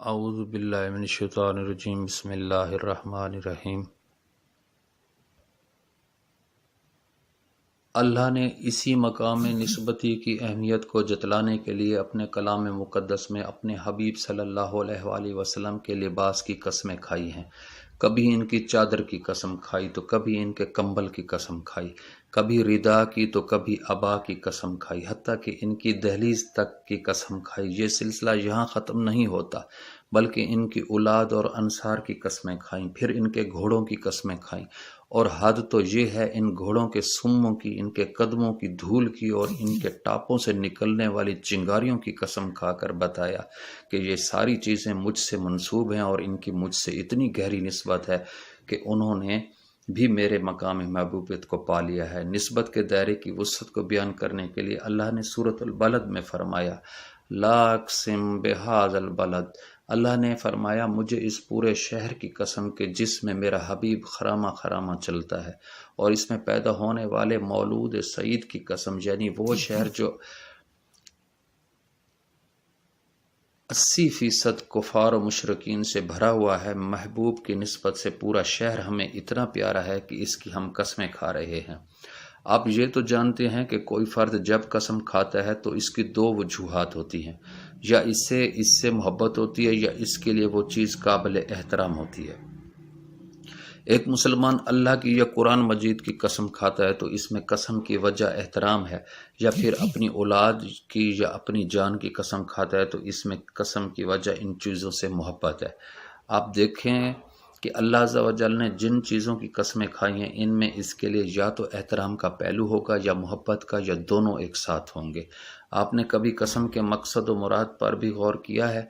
اعوذ باللہ من الشیطان الرجیم بسم اللہ الرحمن الرحیم۔ اللہ نے اسی مقام نسبتی کی اہمیت کو جتلانے کے لیے اپنے کلام مقدس میں اپنے حبیب صلی اللہ علیہ وآلہ وسلم کے لباس کی قسمیں کھائی ہیں۔ کبھی ان کی چادر کی قسم کھائی تو کبھی ان کے کمبل کی قسم کھائی، کبھی ردا کی تو کبھی ابا کی قسم کھائی، حتیٰ کہ ان کی دہلیز تک کی قسم کھائی۔ یہ سلسلہ یہاں ختم نہیں ہوتا، بلکہ ان کی اولاد اور انصار کی قسمیں کھائیں، پھر ان کے گھوڑوں کی قسمیں کھائیں، اور حد تو یہ ہے ان گھوڑوں کے سموں کی، ان کے قدموں کی دھول کی اور ان کے ٹاپوں سے نکلنے والی چنگاریوں کی قسم کھا کر بتایا کہ یہ ساری چیزیں مجھ سے منسوب ہیں اور ان کی مجھ سے اتنی گہری نسبت ہے کہ انہوں نے بھی میرے مقام محبوبیت کو پا لیا ہے۔ نسبت کے دائرے کی وسعت کو بیان کرنے کے لیے اللہ نے سورۃ البلد میں فرمایا لا اقسم بہذا البلد، اللہ نے فرمایا مجھے اس پورے شہر کی قسم کہ جس میں میرا حبیب خرامہ خرامہ چلتا ہے، اور اس میں پیدا ہونے والے مولود سعید کی قسم، یعنی وہ شہر جو 80% کفار و مشرکین سے بھرا ہوا ہے، محبوب کی نسبت سے پورا شہر ہمیں اتنا پیارا ہے کہ اس کی ہم قسمیں کھا رہے ہیں۔ آپ یہ تو جانتے ہیں کہ کوئی فرد جب قسم کھاتا ہے تو اس کی دو وجوہات ہوتی ہیں، یا اس سے محبت ہوتی ہے یا اس کے لیے وہ چیز قابل احترام ہوتی ہے۔ ایک مسلمان اللہ کی یا قرآن مجید کی قسم کھاتا ہے تو اس میں قسم کی وجہ احترام ہے، یا پھر اپنی اولاد کی یا اپنی جان کی قسم کھاتا ہے تو اس میں قسم کی وجہ ان چیزوں سے محبت ہے۔ آپ دیکھیں کہ اللہ عز و جل نے جن چیزوں کی قسمیں کھائی ہیں ان میں اس کے لیے یا تو احترام کا پہلو ہوگا یا محبت کا، یا دونوں ایک ساتھ ہوں گے۔ آپ نے کبھی قسم کے مقصد و مراد پر بھی غور کیا ہے؟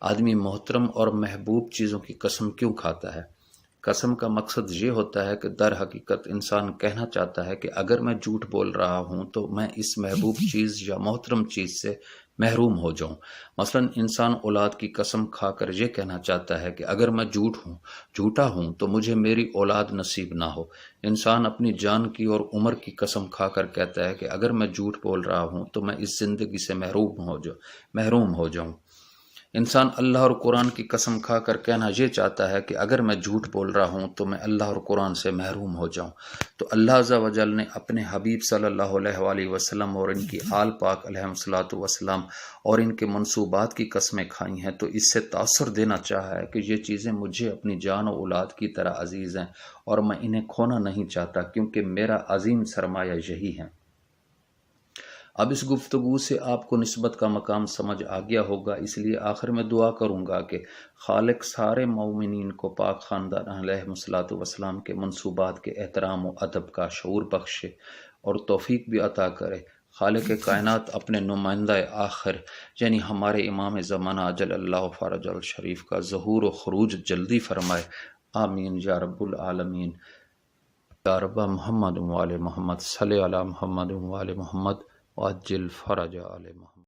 آدمی محترم اور محبوب چیزوں کی قسم کیوں کھاتا ہے؟ قسم کا مقصد یہ ہوتا ہے کہ در حقیقت انسان کہنا چاہتا ہے کہ اگر میں جھوٹ بول رہا ہوں تو میں اس محبوب چیز یا محترم چیز سے محروم ہو جاؤں۔ مثلا انسان اولاد کی قسم کھا کر یہ کہنا چاہتا ہے کہ اگر میں جھوٹا ہوں تو مجھے میری اولاد نصیب نہ ہو۔ انسان اپنی جان کی اور عمر کی قسم کھا کر کہتا ہے کہ اگر میں جھوٹ بول رہا ہوں تو میں اس زندگی سے محروم ہو جاؤں۔ انسان اللہ اور قرآن کی قسم کھا کر کہنا یہ چاہتا ہے کہ اگر میں جھوٹ بول رہا ہوں تو میں اللہ اور قرآن سے محروم ہو جاؤں۔ تو اللہ عز و جل نے اپنے حبیب صلی اللہ علیہ وآلہ وسلم اور ان کی آل پاک علیہم الصلوۃ والسلام اور ان کے منصوبات کی قسمیں کھائی ہیں، تو اس سے تاثر دینا چاہا ہے کہ یہ چیزیں مجھے اپنی جان و اولاد کی طرح عزیز ہیں اور میں انہیں کھونا نہیں چاہتا، کیونکہ میرا عظیم سرمایہ یہی ہے۔ اب اس گفتگو سے آپ کو نسبت کا مقام سمجھ آ گیا ہوگا، اس لیے آخر میں دعا کروں گا کہ خالق سارے مومنین کو پاک خاندان علیہ الصلوۃ والسلام کے منصوبات کے احترام و ادب کا شعور بخشے اور توفیق بھی عطا کرے۔ خالق کائنات اپنے نمائندہ آخر یعنی ہمارے امام زمانہ اجل اللہ فرج الشریف کا ظہور و خروج جلدی فرمائے، آمین یا رب العالمین۔ یا رب محمد وآل محمد صلی علی محمد وآل محمد وعجل فرج آل محمد۔